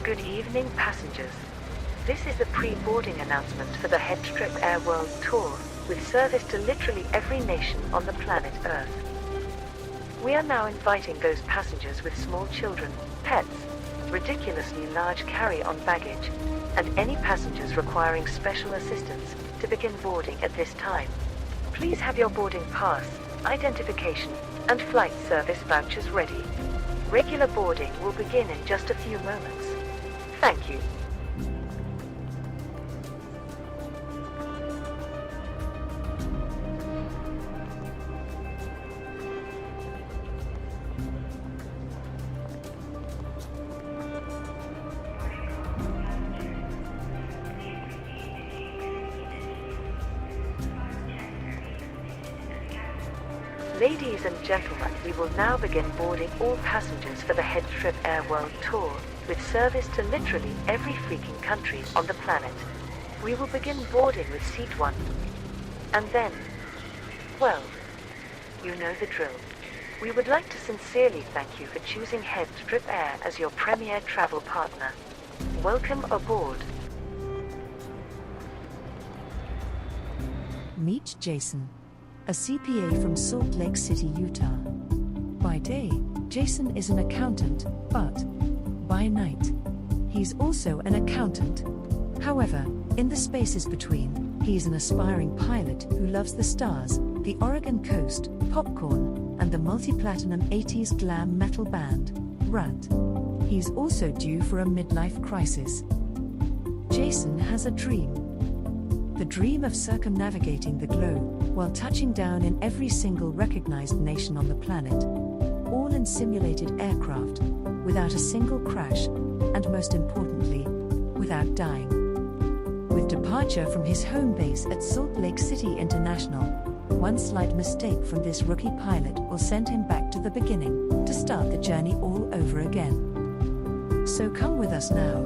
Good evening, passengers. This is the pre-boarding announcement for the HeadTrip Air World Tour, with service to literally every nation on the planet Earth. We are now inviting those passengers with small children, pets, ridiculously large carry-on baggage, and any passengers requiring special assistance to begin boarding at this time. Please have your boarding pass, identification, and flight service vouchers ready. Regular boarding will begin in just a few moments. Thank you. Ladies and gentlemen, we will now begin boarding all passengers for the HeadTrip Air World Tour, with service to literally every freaking country on the planet. We will begin boarding with seat 1. And then, well, you know the drill. We would like to sincerely thank you for choosing HeadTrip Air as your premier travel partner. Welcome aboard. Meet Jason, a CPA from Salt Lake City, Utah. By day, Jason is an accountant, but by night, he's also an accountant. However, in the spaces between, he's an aspiring pilot who loves the stars, the Oregon coast, popcorn, and the multi-platinum 80s glam metal band, Rut. He's also due for a midlife crisis. Jason has a dream. The dream of circumnavigating the globe while touching down in every single recognized nation on the planet, all in simulated aircraft, without a single crash, and most importantly, without dying. With departure from his home base at Salt Lake City International, one slight mistake from this rookie pilot will send him back to the beginning, to start the journey all over again. So come with us now,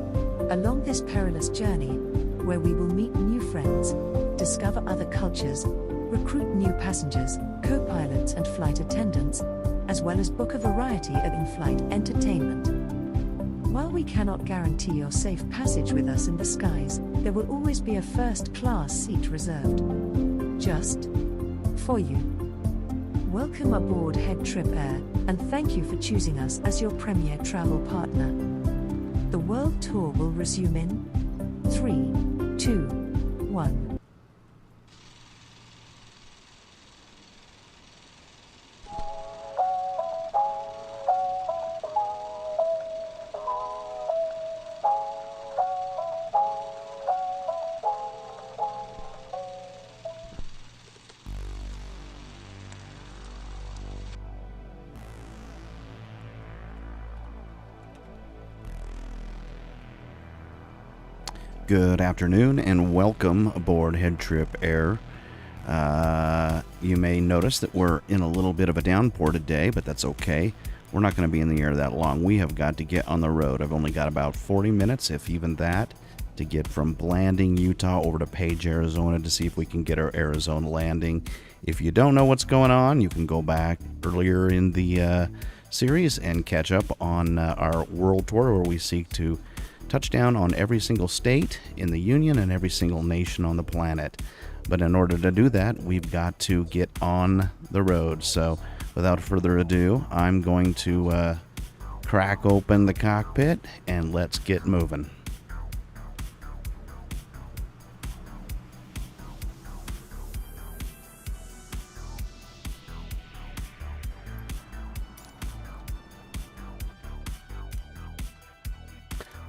along this perilous journey, where we will meet new friends, discover other cultures, recruit new passengers, co-pilots and flight attendants, as well as book a variety of in-flight entertainment. While we cannot guarantee your safe passage with us in the skies, there will always be a first-class seat reserved, just for you. Welcome aboard HeadTrip Air, and thank you for choosing us as your premier travel partner. The World Tour will resume in 3, 2, 1. Good afternoon and welcome aboard HeadTrip Air. You may notice that we're in a little bit of a downpour today, but that's okay. We're not going to be in the air that long. We have got to get on the road. I've only got about 40 minutes, if even that, to get from Blanding, Utah over to Page, Arizona to see if we can get our Arizona landing. If you don't know what's going on, you can go back earlier in the series and catch up on our world tour where we seek to touchdown on every single state in the Union and every single nation on the planet. But in order to do that, we've got to get on the road. So without further ado, I'm going to crack open the cockpit and let's get moving.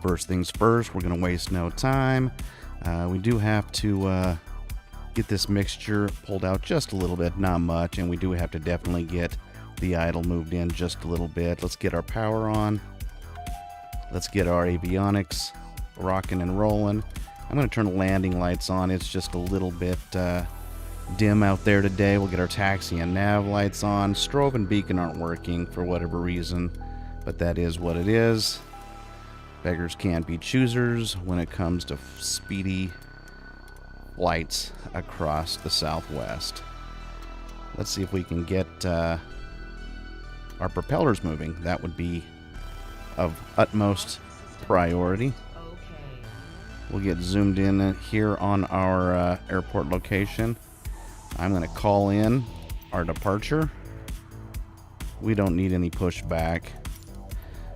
First things first, we're going to waste no time. We do have to get this mixture pulled out just a little bit, not much, and we do have to definitely get the idle moved in just a little bit. Let's get our power on. Let's get our avionics rocking and rolling. I'm going to turn the landing lights on. It's just a little bit dim out there today. We'll get our taxi and nav lights on. Strobe and beacon aren't working for whatever reason, but that is what it is. Beggars can't be choosers when it comes to speedy flights across the Southwest. Let's see if we can get our propellers moving. That would be of utmost priority. We'll get zoomed in here on our airport location. I'm going to call in our departure. We don't need any pushback.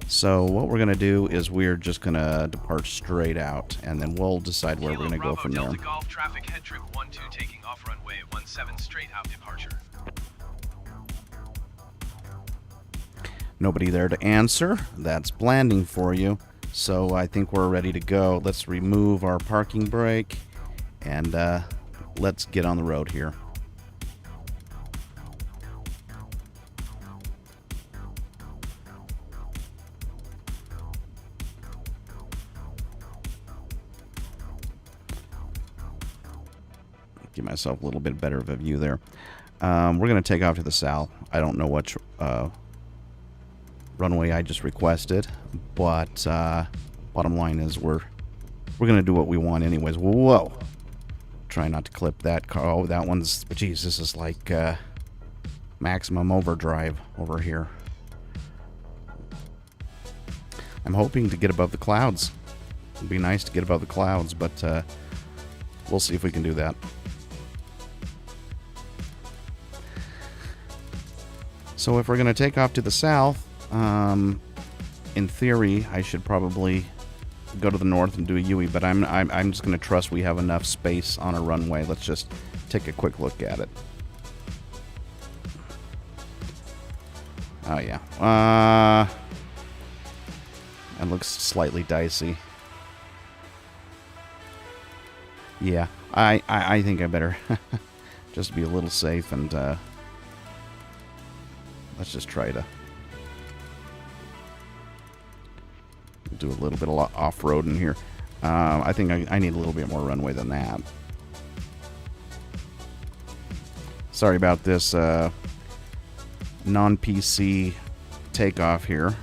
So what we're going to do is we're just going to depart straight out, and then we'll decide where we're going to go from there. Delta Golf traffic HeadTrip 12 taking off runway 17 straight out departure. Nobody there to answer. That's Blanding for you. So I think we're ready to go. Let's remove our parking brake, and let's get on the road here. Give myself a little bit better of a view there. We're going to take off to the south. I don't know which runway I just requested, but bottom line is we're going to do what we want anyways. Whoa! Try not to clip that car. Oh, that one's... Geez, this is like maximum overdrive over here. I'm hoping to get above the clouds. It'd be nice to get above the clouds, but we'll see if we can do that. So if we're going to take off to the south, in theory, I should probably go to the north and do a UE, but I'm just going to trust we have enough space on a runway. Let's just take a quick look at it. Oh, yeah. That looks slightly dicey. Yeah, I think I better just be a little safe and let's just try to do a little bit of off-roading here. I think I need a little bit more runway than that. Sorry about this non-PC takeoff here.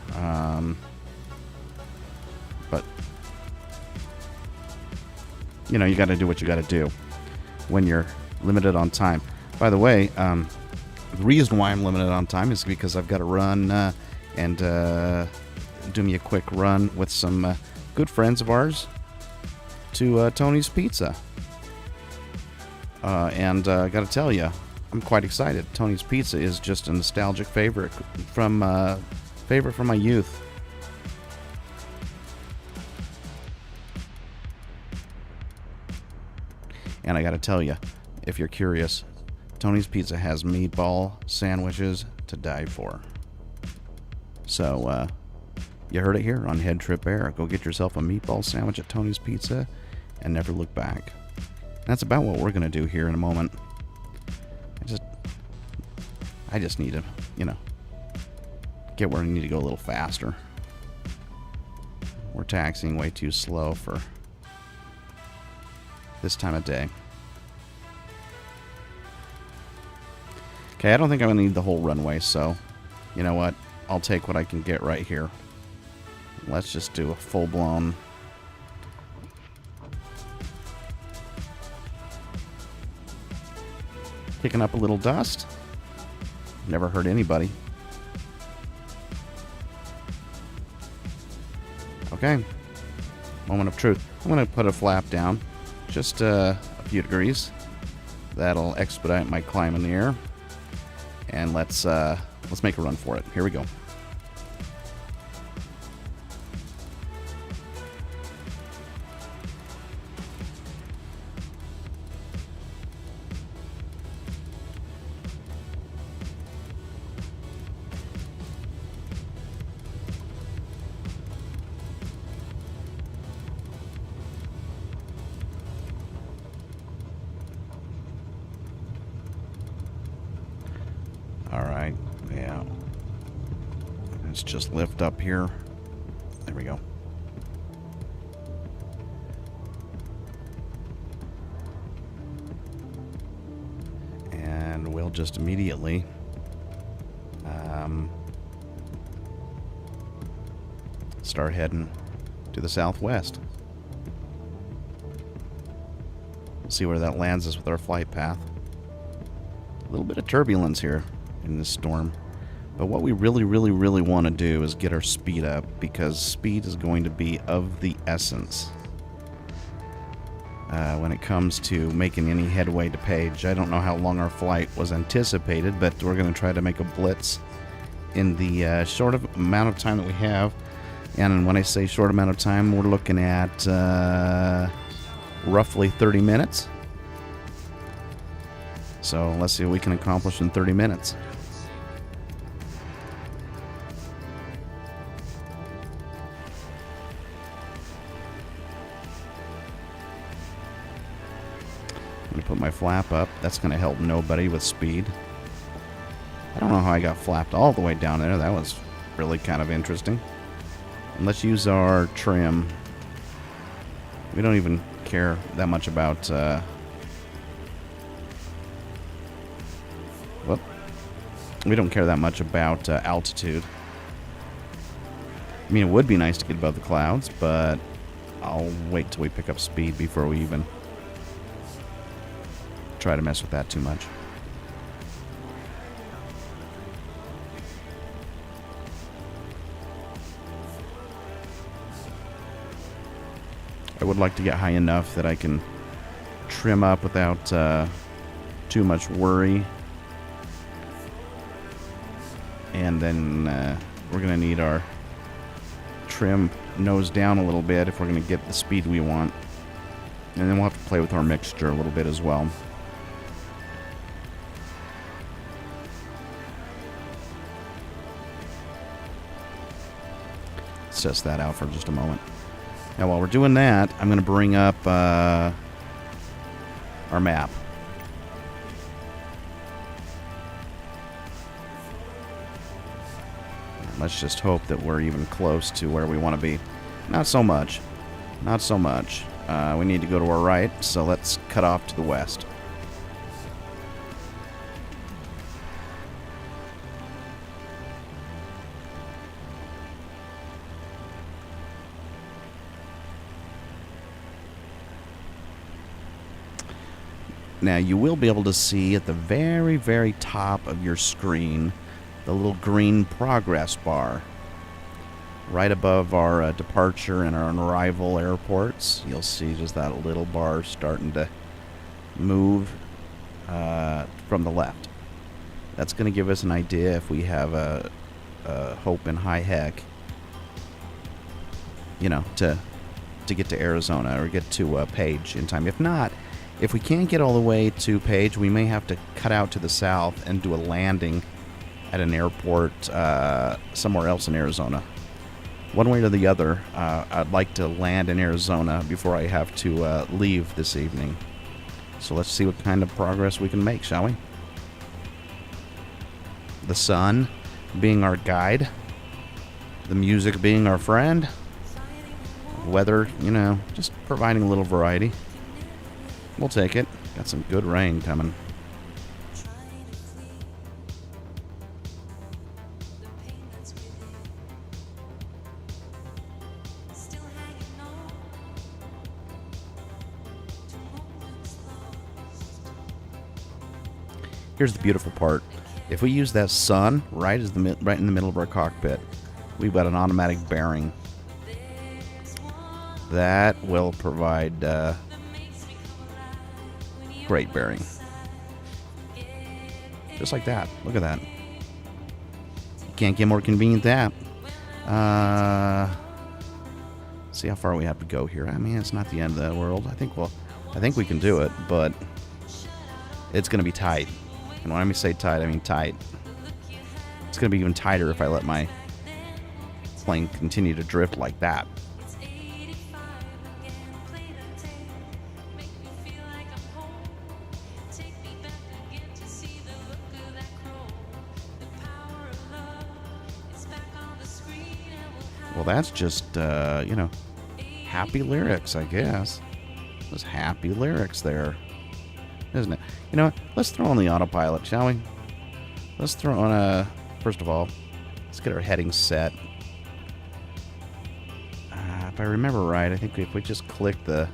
But, you know, you got to do what you got to do when you're limited on time. By the way, the reason why I'm limited on time is because I've got to run and do me a quick run with some good friends of ours to Tony's Pizza. And I got to tell you, I'm quite excited. Tony's Pizza is just a nostalgic favorite from my youth. And I got to tell you, if you're curious, Tony's Pizza has meatball sandwiches to die for. So, you heard it here on HeadTrip Air. Go get yourself a meatball sandwich at Tony's Pizza and never look back. That's about what we're going to do here in a moment. I just need to, you know, get where I need to go a little faster. We're taxiing way too slow for this time of day. Okay, I don't think I'm going to need the whole runway, so you know what? I'll take what I can get right here. Let's just do a full-blown... Kicking up a little dust. Never hurt anybody. Okay. Moment of truth. I'm going to put a flap down. Just a few degrees. That'll expedite my climb in the air. And let's make a run for it. Here we go. Alright, yeah. Let's just lift up here. There we go. And we'll just immediately start heading to the southwest. See where that lands us with our flight path. A little bit of turbulence here in this storm. But what we really, really, really want to do is get our speed up, because speed is going to be of the essence when it comes to making any headway to Page. I don't know how long our flight was anticipated, but we're going to try to make a blitz in the short amount of time that we have. And when I say short amount of time, we're looking at roughly 30 minutes. So let's see what we can accomplish in 30 minutes. I'm going to put my flap up. That's going to help nobody with speed. I don't know how I got flapped all the way down there. That was really kind of interesting. And let's use our trim. We don't even care that much about... we don't care that much about altitude. I mean, it would be nice to get above the clouds, but I'll wait till we pick up speed before we even try to mess with that too much. I would like to get high enough that I can trim up without too much worry. And then we're going to need our trim nose down a little bit if we're going to get the speed we want. And then we'll have to play with our mixture a little bit as well. Let's test that out for just a moment. Now while we're doing that, I'm going to bring up our map. Let's just hope that we're even close to where we want to be. Not so much. Not so much. We need to go to our right, so let's cut off to the west. Now, you will be able to see at the very, very top of your screen the little green progress bar. Right above our departure and our arrival airports, you'll see just that little bar starting to move from the left. That's going to give us an idea if we have a hope in high heck, you know, to get to Arizona or get to Page in time. If not, if we can't get all the way to Page, we may have to cut out to the south and do a landing at an airport somewhere else in Arizona. One way or the other, I'd like to land in Arizona before I have to leave this evening. So let's see what kind of progress we can make, shall we? The sun being our guide, the music being our friend, weather, you know, just providing a little variety. We'll take it. Got some good rain coming. Here's the beautiful part. If we use that sun right in the middle of our cockpit, we've got an automatic bearing. That will provide great bearing. Just like that. Look at that. You can't get more convenient than that. See how far we have to go here. I mean, it's not the end of the world. I think we can do it, but it's going to be tight. And when I say tight, I mean tight. It's going to be even tighter if I let my plane continue to drift like that. Well, that's just, you know, happy lyrics, I guess. There's happy lyrics there, isn't it? You know what? Let's throw on the autopilot, shall we? Let's throw on first of all, let's get our heading set. If I remember right, I think if we just click the...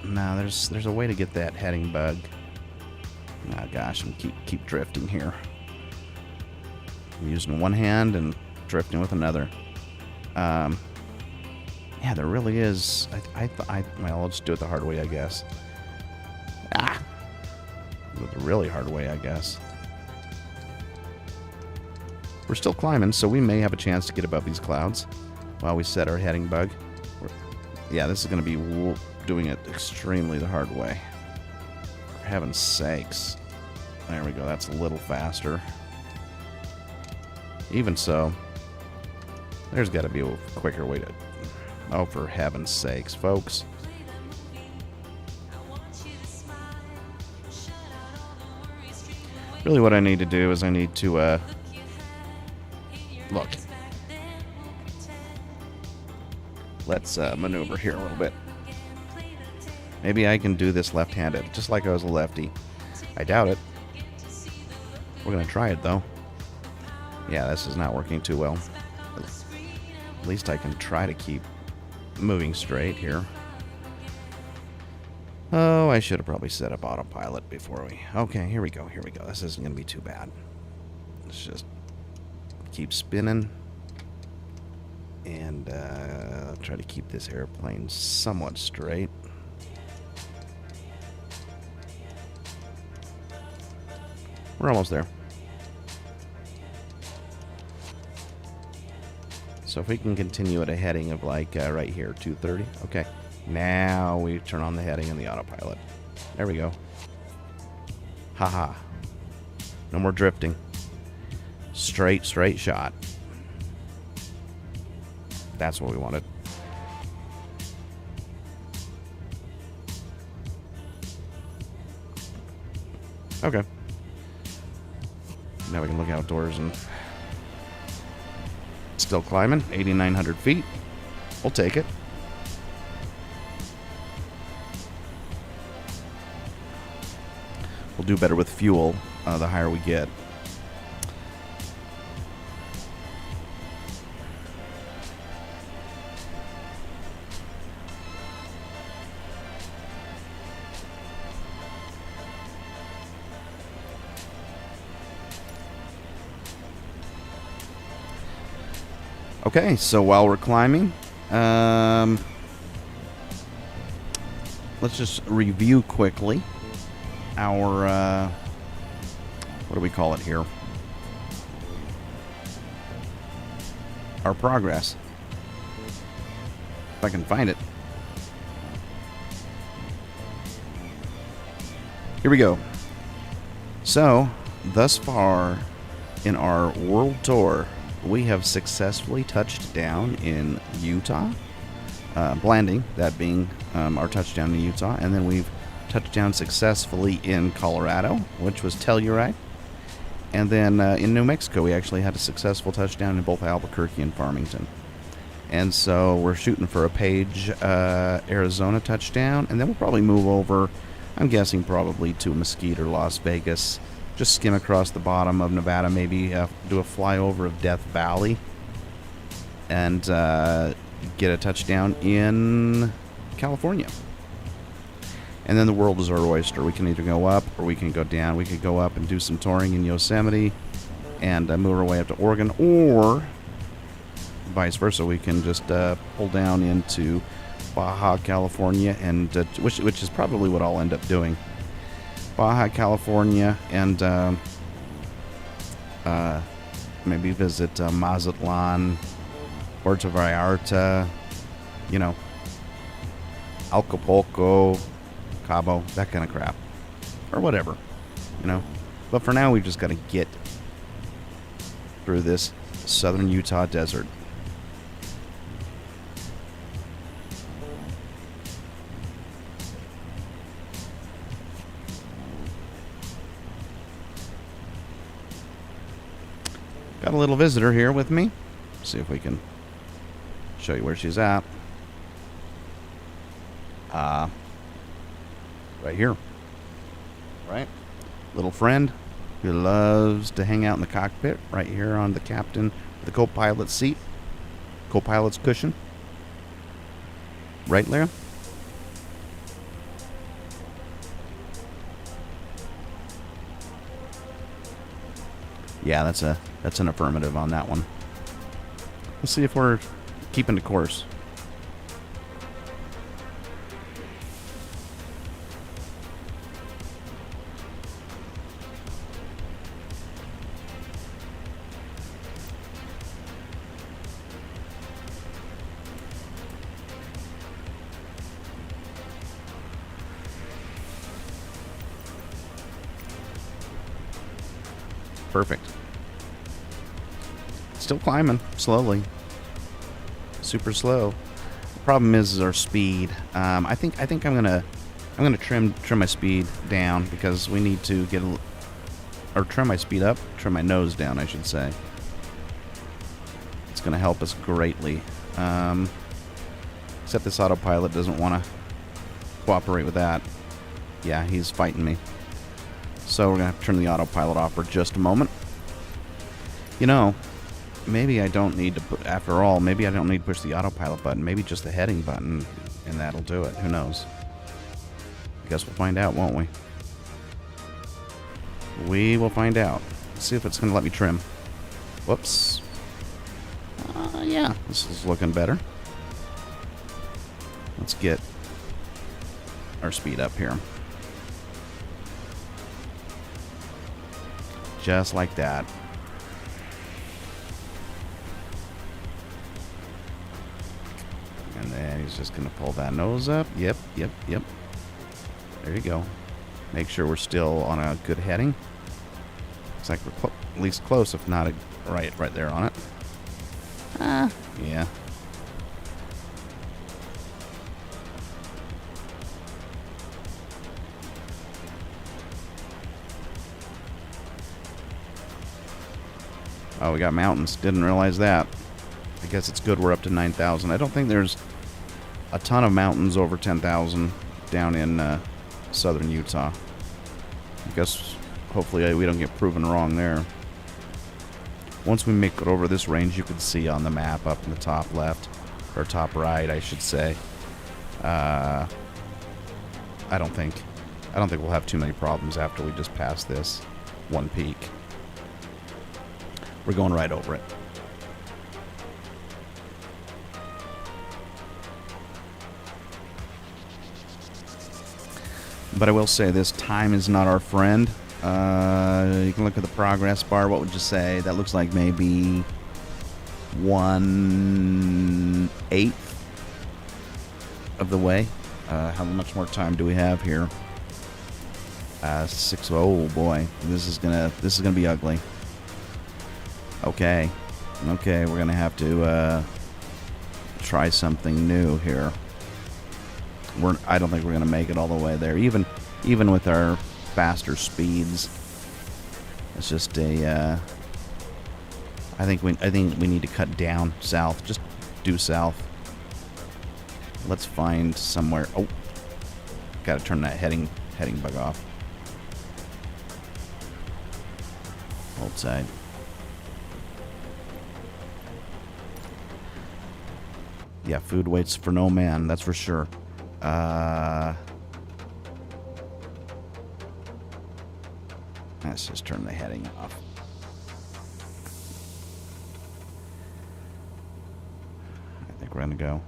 No, there's a way to get that heading bug. Oh gosh, I'm keep drifting here. I'm using one hand and drifting with another. Yeah, there really is. Well, I'll just do it the hard way, I guess. Do it the really hard way, I guess. We're still climbing, so we may have a chance to get above these clouds while we set our heading bug. Yeah, this is going to be doing it extremely the hard way. For heaven's sakes. There we go. That's a little faster. Even so, there's got to be a quicker way to... Oh, for heaven's sakes, folks. Really what I need to do is I need to, look. Let's maneuver here a little bit. Maybe I can do this left-handed, just like I was a lefty. I doubt it. We're going to try it, though. Yeah, this is not working too well. At least I can try to keep moving straight here. Oh, I should have probably set up autopilot before we... Okay, here we go, here we go. This isn't going to be too bad. Let's just keep spinning. And try to keep this airplane somewhat straight. We're almost there. So if we can continue at a heading of like right here, 230. Okay. Now we turn on the heading and the autopilot. There we go. Haha. No more drifting. Straight shot. That's what we wanted. Okay. Now we can look outdoors and... Still climbing, 8,900 feet. We'll take it. We'll do better with fuel the higher we get. Okay, so while we're climbing, let's just review quickly our, what do we call it here? Our progress. If I can find it. Here we go. So, thus far in our world tour, we have successfully touched down in Utah, Blanding, that being our touchdown in Utah, and then we've touched down successfully in Colorado, which was Telluride, and then in New Mexico we actually had a successful touchdown in both Albuquerque and Farmington. And so we're shooting for a Page, Arizona touchdown, and then we'll probably move over, I'm guessing probably to Mesquite or Las Vegas. Just skim across the bottom of Nevada, maybe do a flyover of Death Valley, and get a touchdown in California. And then the world is our oyster. We can either go up or we can go down. We could go up and do some touring in Yosemite and move our way up to Oregon, or vice versa. We can just pull down into Baja California, and which is probably what I'll end up doing. Baja California, and maybe visit Mazatlan, Puerto Vallarta, you know, Acapulco, Cabo, that kind of crap, or whatever, you know. But for now, we've just got to get through this southern Utah desert. Got a little visitor here with me. See if we can show you where she's at. Right here. Right? Little friend who loves to hang out in the cockpit right here on the captain, the co-pilot seat. Co-pilot's cushion. Right, Lara? Yeah, that's a That's an affirmative on that one. Let's see if we're keeping the course. Perfect. Still climbing slowly. Super slow. The problem is our speed. I think I'm gonna trim my speed down because we need to get or trim my speed up, trim my nose down, I should say. It's gonna help us greatly. Except this autopilot doesn't want to cooperate with that. Yeah, he's fighting me. So we're going to have to turn the autopilot off for just a moment. You know, maybe I don't need to put, after all, maybe I don't need to push the autopilot button. Maybe just the heading button, and that'll do it. Who knows? I guess we'll find out, won't we? We will find out. Let's see if it's going to let me trim. Whoops. Yeah, this is looking better. Let's get our speed up here. Just like that. And then he's just going to pull that nose up. Yep. There you go. Make sure we're still on a good heading. Looks like we're at least close, if not right there on it. Yeah. Oh, we got mountains. Didn't realize that. I guess it's good we're up to 9,000. I don't think there's a ton of mountains over 10,000 down in southern Utah. I guess hopefully we don't get proven wrong there. Once we make it over this range, you can see on the map up in the top left, or top right, I should say. I don't think we'll have too many problems after we just pass this one peak. We're going right over it. But I will say this, time is not our friend. You can look at the progress bar. What would you say? That looks like maybe 1/8 of the way. How much more time do we have here? 6. Oh boy, this is gonna be ugly. Okay, we're gonna have to try something new here. I don't think we're gonna make it all the way there, even with our faster speeds. It's just a. I think we need to cut down south. Just due south. Let's find somewhere. Oh, gotta turn that heading bug off. Hold tight. Yeah, food waits for no man, that's for sure. Let's just turn the heading off. I think we're going to go.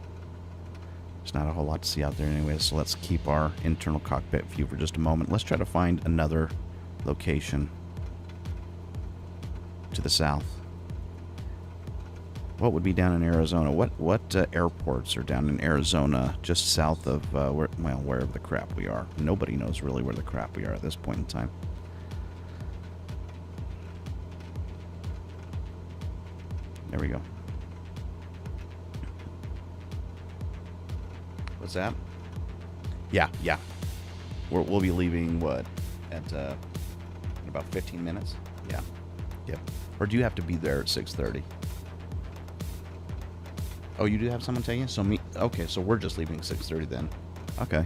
There's not a whole lot to see out there anyway, so let's keep our internal cockpit view for just a moment. Let's try to find another location to the south. What would be down in Arizona? What airports are down in Arizona, just south of wherever the crap we are? Nobody knows really where the crap we are at this point in time. There we go. What's that? Yeah. We'll be leaving what at in about 15 minutes. Yeah. Yep. Or do you have to be there at 6:30? Oh, you do have someone tell you? Okay, so we're just leaving 6:30 then. Okay.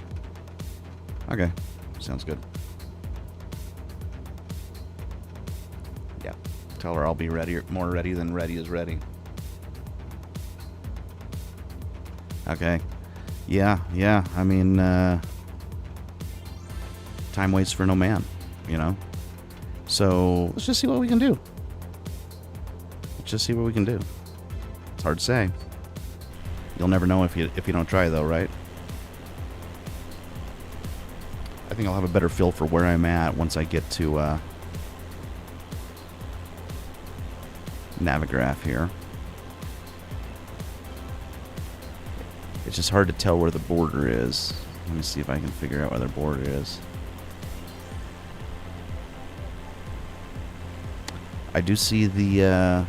Sounds good. Yeah. Tell her I'll be ready, more ready than ready is ready. Okay. Yeah. I mean, time waits for no man, you know? So let's just see what we can do. just see what we can do. It's hard to say. You'll never know if you don't try, though, right? I think I'll have a better feel for where I'm at once I get to Navigraph here. It's just hard to tell where the border is. Let me see if I can figure out where the border is. I do see the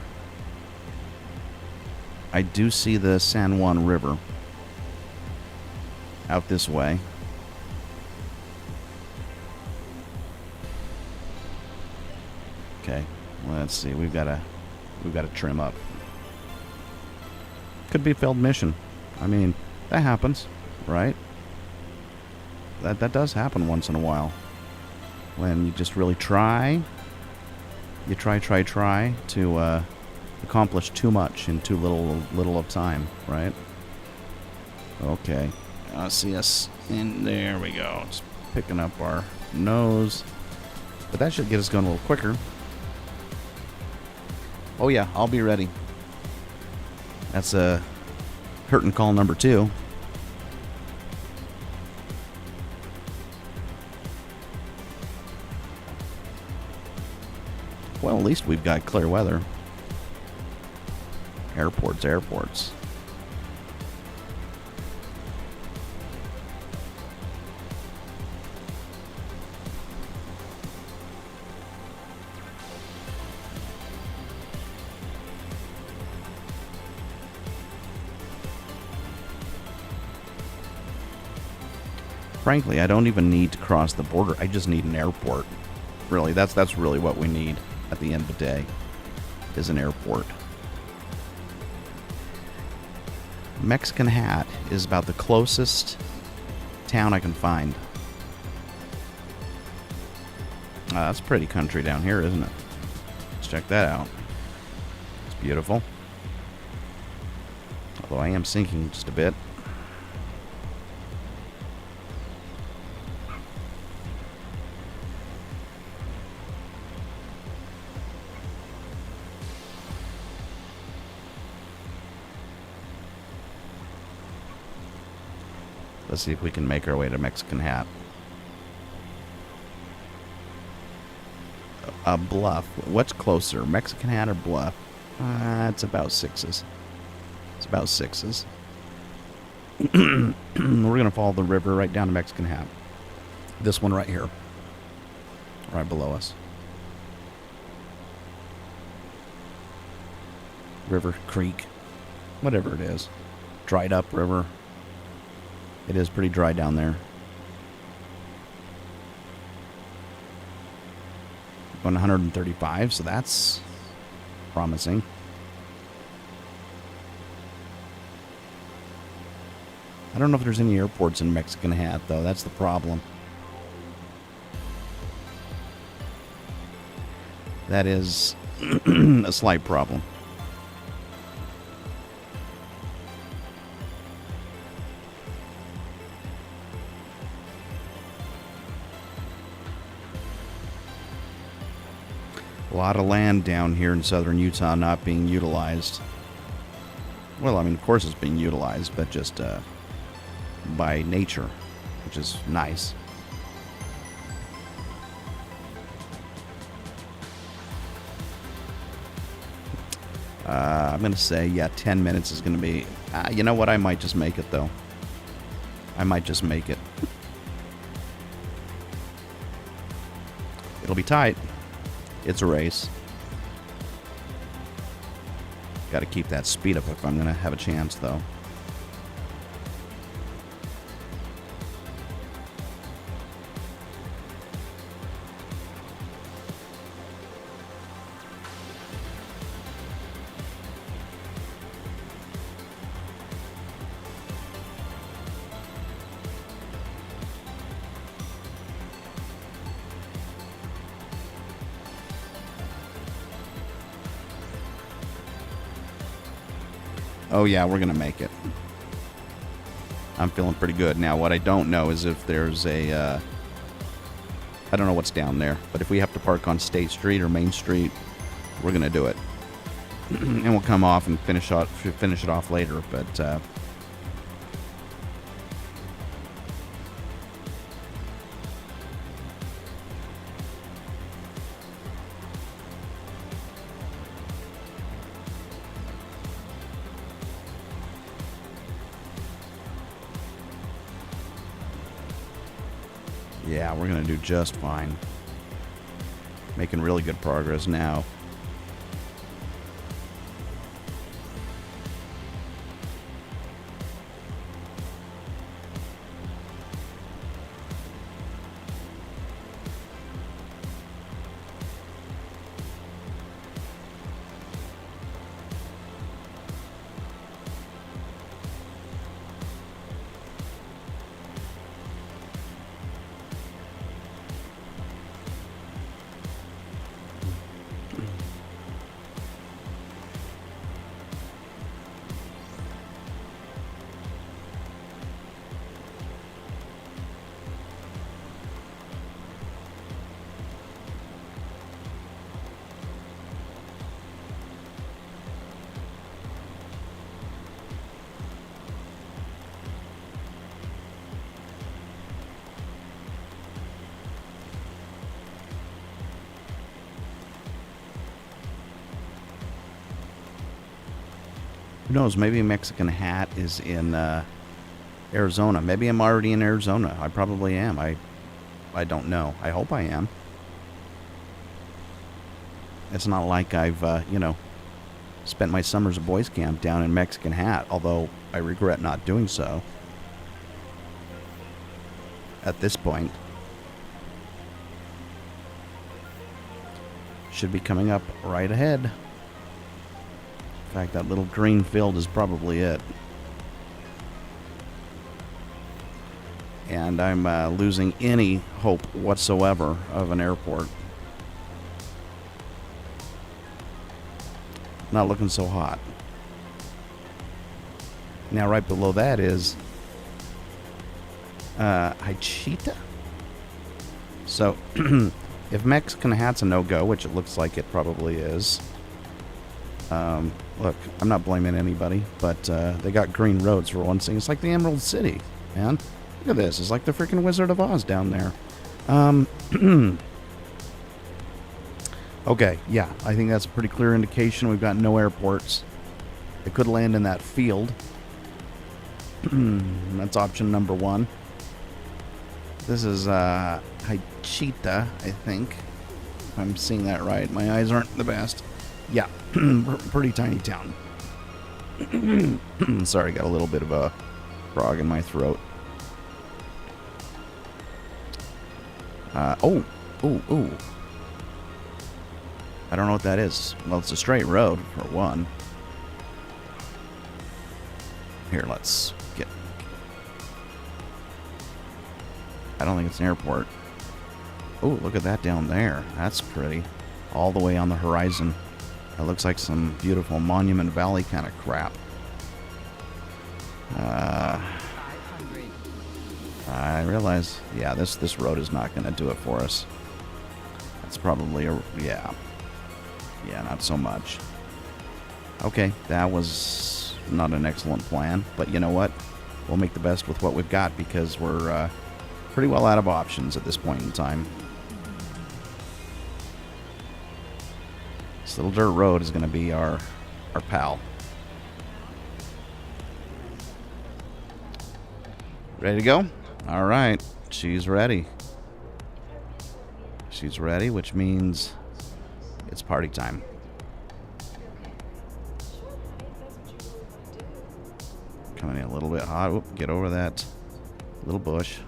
San Juan River out this way. Okay, let's see. We've got to trim up. Could be a failed mission. I mean, that happens, right? That does happen once in a while. When you just really try. You try to accomplish too much in too little of time, right? Okay. See us in there we go. Just picking up our nose. But that should get us going a little quicker. Oh yeah, I'll be ready. That's a curtain call number 2. Well, at least we've got clear weather. Airports. Frankly, I don't even need to cross the border. I just need an airport. Really, that's really what we need at the end of the day, is an airport. Mexican Hat is about the closest town I can find. That's pretty country down here, isn't it? Let's check that out. It's beautiful. Although I am sinking just a bit. Let's see if we can make our way to Mexican Hat. Bluff. What's closer, Mexican Hat or Bluff? It's about 6s. It's about 6s. We're going to follow the river right down to Mexican Hat. This one right here. Right below us. River, creek, whatever it is. Dried up river. It is pretty dry down there. Going 135, so that's promising. I don't know if there's any airports in Mexican Hat, though. That's the problem. That is a slight problem. A lot of land down here in southern Utah not being utilized. Well, I mean, of course it's being utilized, but just by nature, which is nice. I'm going to say, yeah, 10 minutes is going to be... you know what? I might just make it, though. I might just make it. It'll be tight. It's a race. Got to keep that speed up if I'm going to have a chance, though. Oh yeah, we're gonna make it. I'm feeling pretty good. Now, what I don't know is if there's a... I don't know what's down there, but if we have to park on State Street or Main Street, we're gonna do it. and we'll come off and finish it off later. But yeah, we're gonna do just fine. Making really good progress now. Who knows? Maybe Mexican Hat is in Arizona. Maybe I'm already in Arizona. I probably am. I don't know. I hope I am. It's not like I've, spent my summers at boys camp down in Mexican Hat, although I regret not doing so at this point. Should be coming up right ahead. In fact, that little green field is probably it. And I'm losing any hope whatsoever of an airport. Not looking so hot. Now, right below that is Haichita. So, if Mexican Hat's a no-go, which it looks like it probably is, look, I'm not blaming anybody, but they got green roads for one thing. It's like the Emerald City, man. Look at this. It's like the freaking Wizard of Oz down there. Okay, yeah, I think that's a pretty clear indication. We've got no airports. They could land in that field. That's option number one. This is Haichita, I think. If I'm seeing that right. My eyes aren't the best. Yeah, pretty tiny town. Sorry, got a little bit of a frog in my throat. Oh. I don't know what that is. Well, it's a straight road, for one. Here, let's get... I don't think it's an airport. Oh, look at that down there. That's pretty. All the way on the horizon. That looks like some beautiful Monument Valley kind of crap. I realize, yeah, this road is not going to do it for us. That's probably a, yeah, not so much. Okay, that was not an excellent plan, but you know what? We'll make the best with what we've got because we're pretty well out of options at this point in time. This little dirt road is going to be our pal. Ready to go? All right. She's ready. She's ready, which means it's party time. Coming in a little bit hot. Oop, get over that little bush.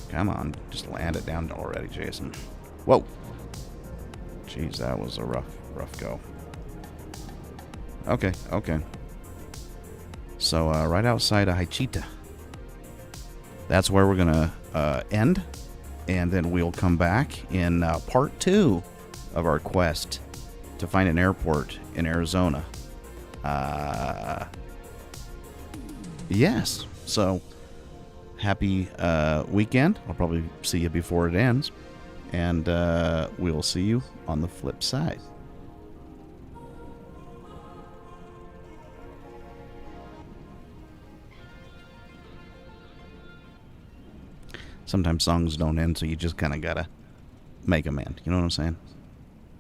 Come on, just land it down already, Jason. Whoa. Jeez, that was a rough go. Okay. So, right outside of Haichita. That's where we're going to end. And then we'll come back in part 2 of our quest to find an airport in Arizona. Yes. So, happy weekend. I'll probably see you before it ends. And we will see you on the flip side. Sometimes songs don't end, so you just kind of gotta make them end. You know what I'm saying?